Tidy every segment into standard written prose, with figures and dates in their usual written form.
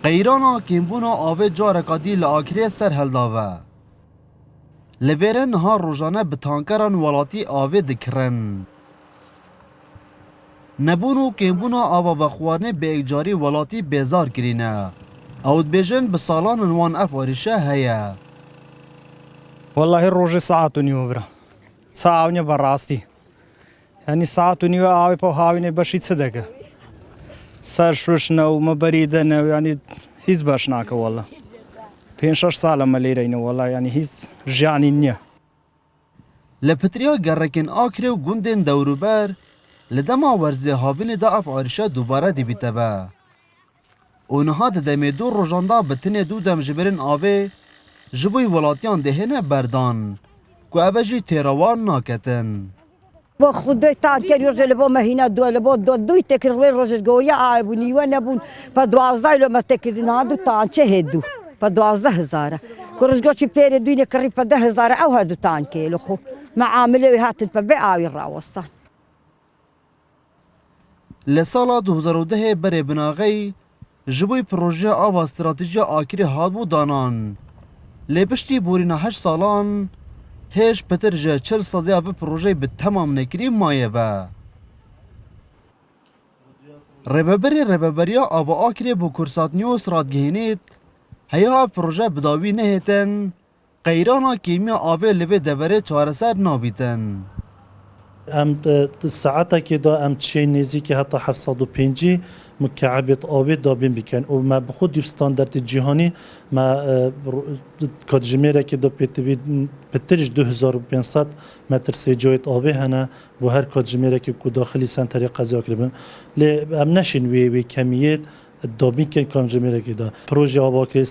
قیرانا کمبونا آوه جارکادی لآکری سر هلداوه. لبیرن ها روزانه به تانکران ولاتی آوه دکرن. نبونو کمبونا آوه وخوارنه به اگجاری ولاتی بیزار کرینه. اود بیجن به سالان وان افوارشه هیا. والله روز ساعت و نیو برا. ساعت براستی. یعنی ساعت و نیو آوه پا هاوینه باشید صدقه. سرشوش نو مبریده نو یعنی هیچ باش ناکه والله. 5-6 سال ملیره اینو والله یعنی هیچ جانی نیه. لپتریا گرکن آکره و گوندن دوروبر لدما ورزه هاوین دا افعارشه دوباره دی بیته با. اونها دمه دو روزانده بتنه دو دم جبرن آوه جبوی ولاتیان دهنه بردان که اوجی تیروان ناکتن. با خودی تانکری روز لبا مهینه لبا دوی تکرار روز گویا آب و نیوه نبون پا 12 لما تکردن دو تانچه هدو پا 12,000 روز گوشی پیر دوی نکری پا 10,000 او هر دو تانکیلو خو معامله و هاتن پا آوی راوستان. لسالا 2010 بره بناغی جبوی پروژه آوا استراتیجی آکری هادبو دانان. لبشتی بورین 8 سالان هیچ پتر جه 40 صدیا به پروژه به تمام نکری مایه و. رببریا آوا آکری بو کرسات نیوس رادگهینید هیا پروژه بداوی نهیتن قیرانا کیمیا آوه لبه دبره چارسر نابیتن. ام ساعتا که دا ام تشي نزیکی حتی 750 مکعب آب دابین بکن و ما بخود استاندارد جهانی ما کاتجمیره که دا پترج 2500 متر سجایت آبه هنه و هر کاتجمیره که داخلی سنتری قضا کربن لی ام نشین وی کمیت دابین که کاتجمیره که دا پروژه آباکری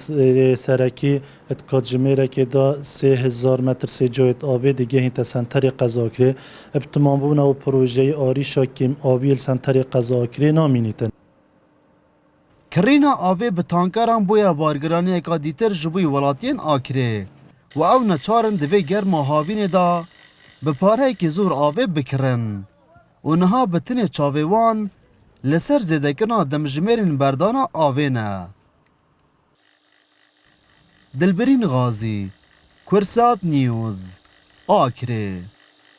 سرکی کاتجمیره که دا 3000 متر سجایت آبه دیگه هیتا سنتری قضا کرد ابتمام بونه و پروژه آریشا کم آبیل سنتری قضا کرد نامینیتن. کرینا آوه به تانکران بویا بارگرانی اکا دیتر جبوی ولاتین آکره و او نچارن دوی گرم هاوین دا به پاره که زور آوه بکرن و نها بتن چاویوان لسر زیدکنا دمجمرین بردانا آوه نه. دلبرین غازی کرسات نیوز آکره.